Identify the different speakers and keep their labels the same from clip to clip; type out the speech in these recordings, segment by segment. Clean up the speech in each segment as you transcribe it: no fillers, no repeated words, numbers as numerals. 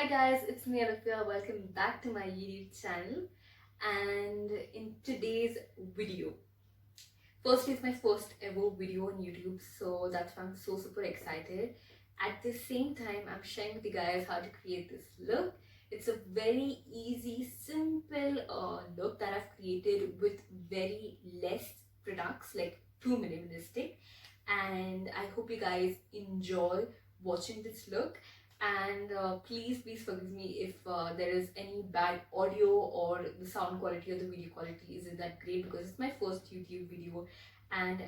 Speaker 1: Hi guys, it's me Alafia. Welcome back to my YouTube channel. And in today's video, first is my first ever video on YouTube, so that's why I'm so super excited. At the same time, I'm sharing with you guys how to create this look. It's a very easy, simple look that I've created with very less products, like too minimalistic. And I hope you guys enjoy watching this look. And please forgive me if there is any bad audio or the sound quality or the video quality isn't that great, because it's my first YouTube video and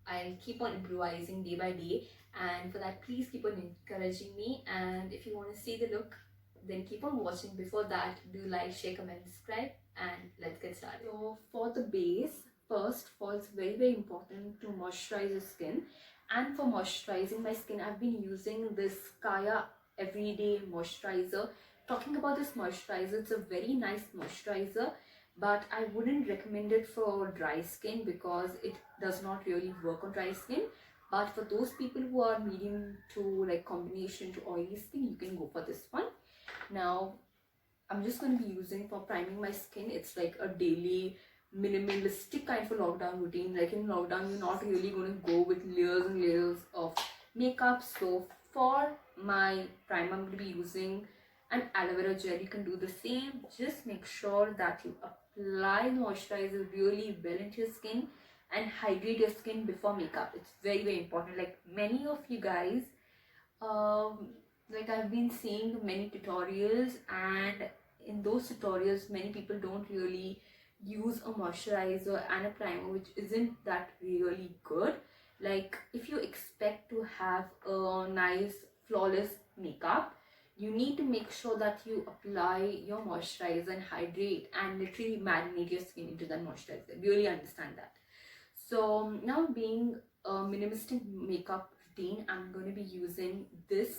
Speaker 1: I'll keep on improvising day by day. And for that, please keep on encouraging me. And if you want to see the look, then keep on watching. Before that, do like, share, comment, subscribe, and let's get started. So for the base, first of all, it's very important to moisturize your skin. And for moisturizing my skin, I've been using this Kaya Everyday Moisturizer. Talking about this moisturizer, it's a very nice moisturizer, but I wouldn't recommend it for dry skin because it does not really work on dry skin. But for those people who are medium to like combination to oily skin, you can go for this one. Now I'm just going to be using for priming my skin. It's like a daily minimalistic kind of a lockdown routine. Like in lockdown, you're not really going to go with layers and layers of makeup. So for my primer, I'm going to be using an aloe vera gel. You can do the same. Just make sure that you apply the moisturizer really well into your skin and hydrate your skin before makeup. It's very important. Like many of you guys, like I've been seeing many tutorials, and in those tutorials many people don't really use a moisturizer and a primer, which isn't that really good. Like if you expect to have a nice flawless makeup, you need to make sure that you apply your moisturizer and hydrate and literally marinate your skin into that moisturizer. Really understand that. So now, being a minimalistic makeup routine, I'm going to be using this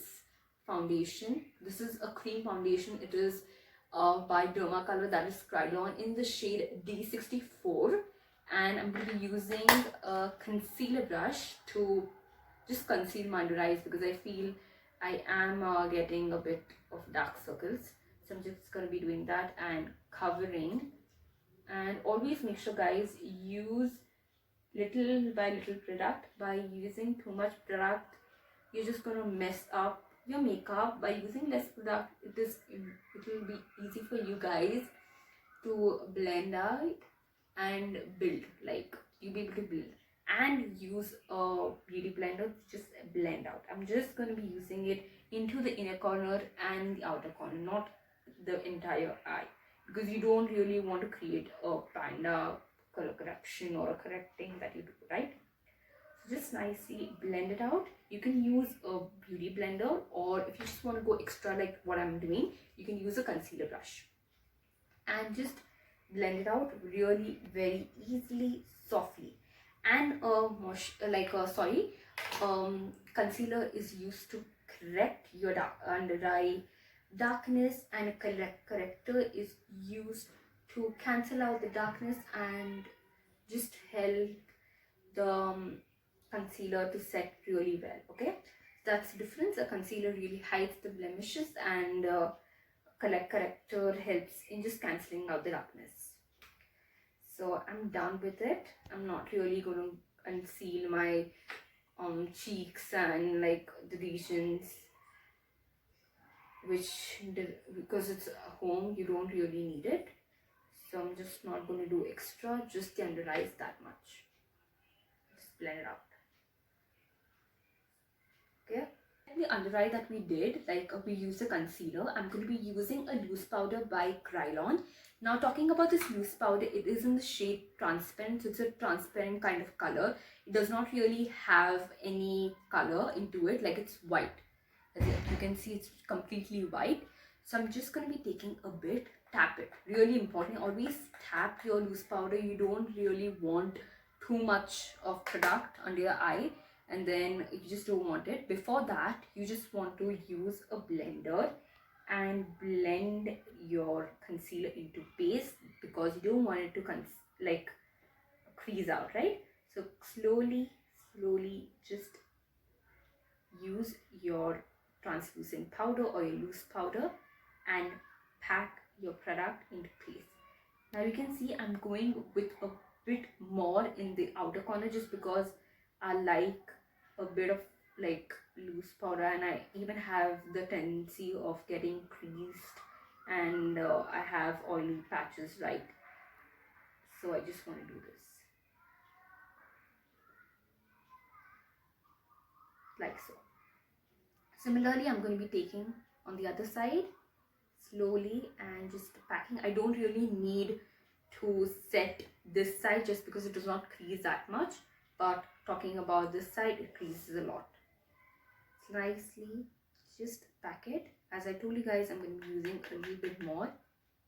Speaker 1: foundation. This is a cream foundation. It is by Dermacolor, that is Krylon, in the shade D64. And I'm going to be using a concealer brush to just conceal my under eyes, because I feel I am getting a bit of dark circles. So I'm just going to be doing that and covering. And always make sure, guys, use little by little product. By using too much product, you're just gonna mess up your makeup. By using less product, it will be easy for you guys to blend out and build. Like you'll be able to build and use a beauty blender to just blend out. I'm just gonna be using it into the inner corner and the outer corner, not the entire eye, because you don't really want to create a panda color correction or a correcting that you do, right? So just nicely blend it out. You can use a beauty blender, or if you just want to go extra like what I'm doing, you can use a concealer brush and just blend it out really very easily, softly. And concealer is used to correct your under eye darkness, and a corrector is used to cancel out the darkness and just help the concealer to set really well. Okay, that's the difference. A concealer really hides the blemishes, and corrector helps in just cancelling out the darkness. So I'm done with it. I'm not really going to conceal my cheeks and like the regions because it's home, you don't really need it. So I'm just not going to do extra, just the under eyes, that much. Just blend it out. Okay. And the under eye that we did, like we used a concealer, I'm going to be using a loose powder by Krylon. Now talking about this loose powder, it is in the shade transparent. So it's a transparent kind of color. It does not really have any color into it, like it's white. As you can see, it's completely white. So I'm just going to be taking a bit, tap it. Really important, always tap your loose powder. You don't really want too much of product under your eye, and then you just don't want it. Before that, you just want to use a blender and blend your concealer into paste, because you don't want it to like crease out, right? So slowly just use your translucent powder or your loose powder and pack your product into place. Now you can see I'm going with a bit more in the outer corner just because I like a bit of like loose powder, and I even have the tendency of getting creased, and I have oily patches, right? So I just want to do this like so. Similarly, I'm going to be taking on the other side slowly and just packing. I don't really need to set this side just because it does not crease that much, but talking about this side, it creases a lot. Nicely just pack it. As I told you guys, I'm going to be using a little bit more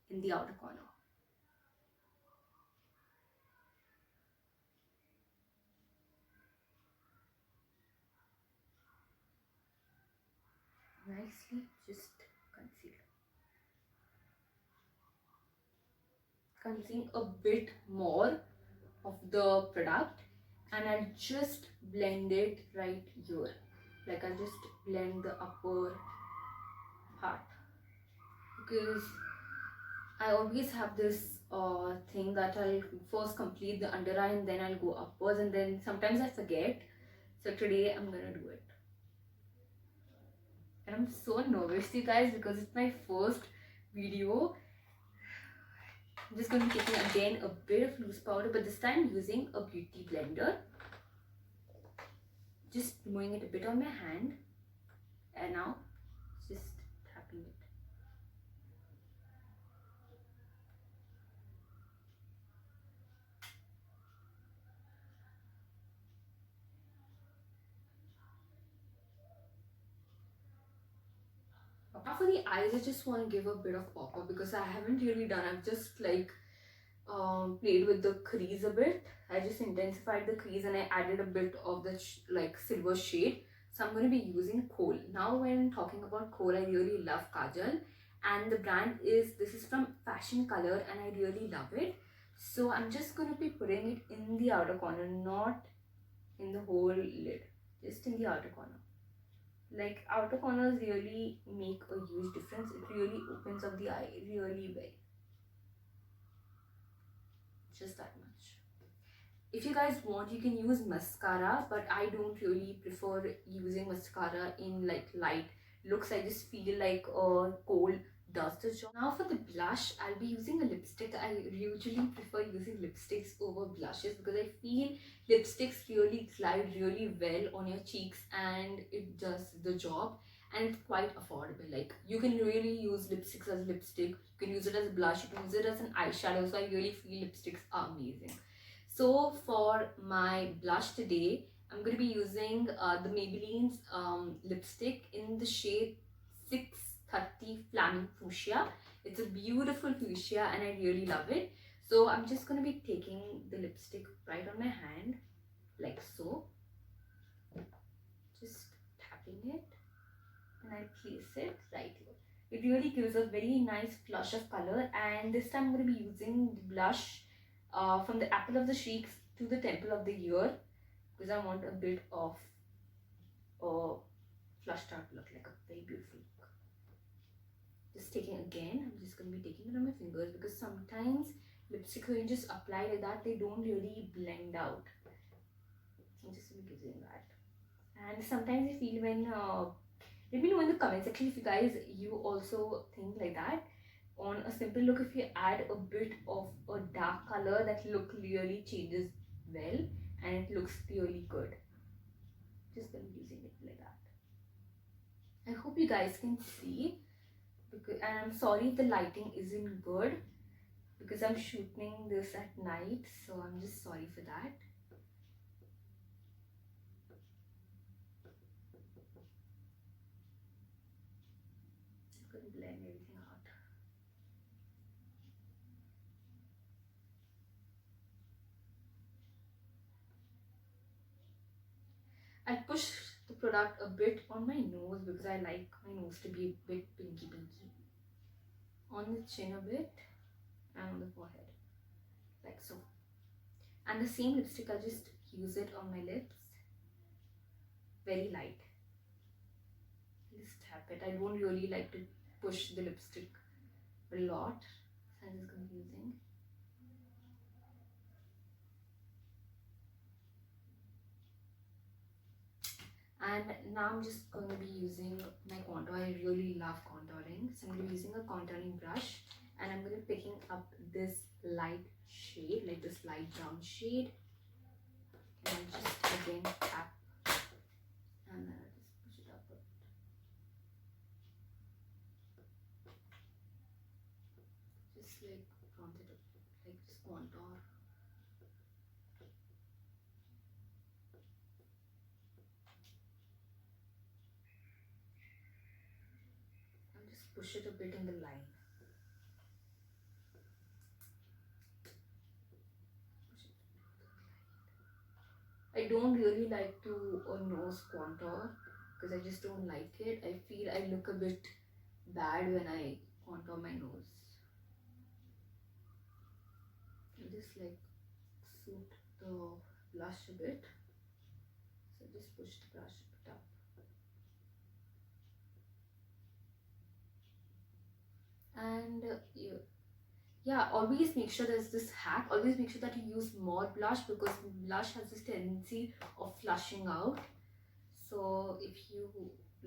Speaker 1: in the outer corner. Nicely just conceal a bit more of the product, and I'll just blend it right here. Like I'll just blend the upper part, because I always have this thing that I'll first complete the under eye and then I'll go upwards, and then sometimes I forget. So today I'm gonna do it. And I'm so nervous, you guys, because it's my first video. I'm just going to be taking again a bit of loose powder, but this time using a beauty blender. Just removing it a bit on my hand, and now just tapping it. Now for the eyes, I just want to give a bit of pop up because I haven't really done. I've just like played with the crease a bit. I just intensified the crease and I added a bit of the like silver shade. So I'm going to be using kohl. Now when talking about kohl, I really love kajal, and the brand is, this is from Fashion Color, and I really love it. So I'm just going to be putting it in the outer corner, not in the whole lid, just in the outer corner. Like outer corners really make a huge difference. It really opens up the eye really well. Just that much. If you guys want, you can use mascara, but I don't really prefer using mascara in like light looks. I just feel like kohl does the job. Now for the blush, I'll be using a lipstick. I usually prefer using lipsticks over blushes because I feel lipsticks really glide really well on your cheeks and it does the job, and it's quite affordable. Like you can really use lipsticks as lipstick, you can use it as a blush, you can use it as an eyeshadow. So I really feel lipsticks are amazing. So for my blush today, I'm going to be using the Maybelline's lipstick in the shade 630 Flaming Fuchsia. It's a beautiful fuchsia and I really love it. So I'm just going to be taking the lipstick right on my hand like so. Just tapping it and I place it right here. It really gives a very nice flush of color, and this time I'm going to be using the blush from the apple of the cheeks to the temple of the ear, because I want a bit of a flushed out look, like a very beautiful look. Just taking again, I'm just going to be taking it on my fingers because sometimes lipsticks when you just apply like that, they don't really blend out. So I'm just going to be using that. And sometimes I feel when let me know in the comment section if you guys also think like that. On a simple look, if you add a bit of a dark color, that look really changes well and it looks really good. Just gonna be using it like that. I hope you guys can see, because, and I'm sorry if the lighting isn't good because I'm shooting this at night, so I'm just sorry for that. I'm gonna blend everything out. I push the product a bit on my nose because I like my nose to be a bit pinky. On the chin a bit and on the forehead, like so. And the same lipstick, I'll just use it on my lips, very light. Just tap it. I don't really like to push the lipstick a lot. So I'm just going to be using. And now I'm just going to be using my contour. I really love contouring. So I'm going to be using a contouring brush. And I'm going to be picking up this light shade, like this light brown shade. And I'll just again tap. And then I'll just push it up a bit. Just like bronze it up, like just contour. And just push it a bit in the line. I don't really like to nose contour because I just don't like it. I feel I look a bit bad when I contour my nose. I just like suit the blush a bit. So just push the brush a bit up. And yeah, always make sure there's this hack. Always make sure that you use more blush because blush has this tendency of flushing out. So if you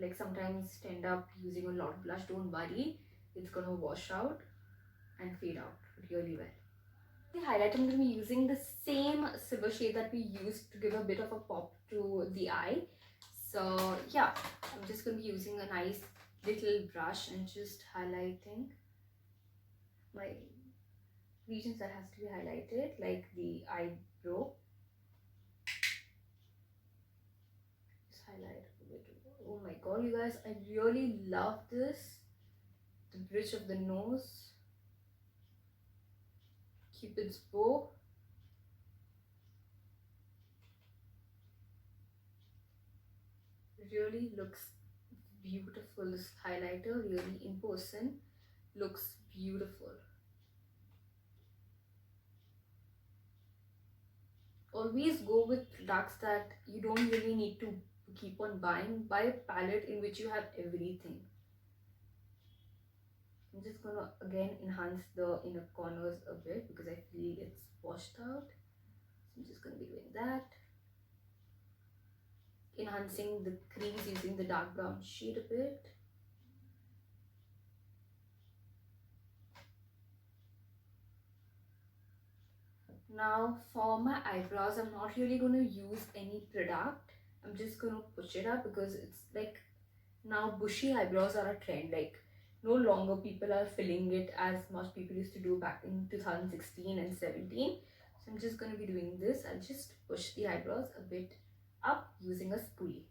Speaker 1: like sometimes end up using a lot of blush, don't worry, it's gonna wash out and fade out really well. The highlight, I'm going to be using the same silver shade that we used to give a bit of a pop to the eye. So yeah, I'm just going to be using a nice little brush and just highlighting my regions that has to be highlighted, like the eyebrow. Just highlight a bit. Oh my god, you guys, I really love this. The bridge of the nose, Cupid's bow. Really looks beautiful. This highlighter really in person looks beautiful. Always go with products that you don't really need to keep on buying. Buy a palette in which you have everything. I'm just gonna again enhance the inner corners a bit because I feel it's washed out. So I'm just gonna be doing that. Enhancing the crease using the dark brown shade a bit. Now for my eyebrows, I'm not really going to use any product. I'm just going to push it up because it's like now bushy eyebrows are a trend. Like no longer people are filling it as much people used to do back in 2016 and 17. So I'm just going to be doing this. I'll just push the eyebrows a bit up using a spoolie.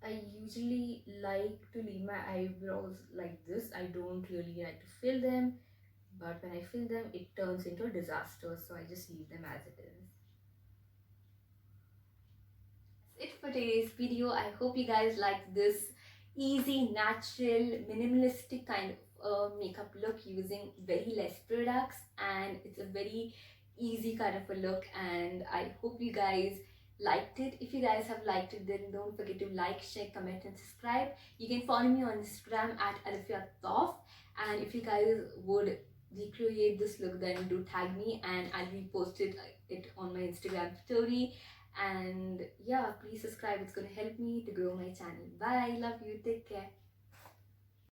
Speaker 1: I usually like to leave my eyebrows like this. I don't really like to fill them, but when I fill them, it turns into a disaster. So I just leave them as it is. That's it for today's video. I hope you guys liked this easy, natural, minimalistic kind of makeup look using very less products, and it's a very easy kind of a look, and I hope you guys liked it. If you guys have liked it, then don't forget to like, share, comment and subscribe. You can follow me on Instagram at @alifia_tof, and if you guys would recreate this look, then do tag me and I'll repost it on my Instagram story. And yeah, please subscribe, it's gonna help me to grow my channel. Bye, love you, take care.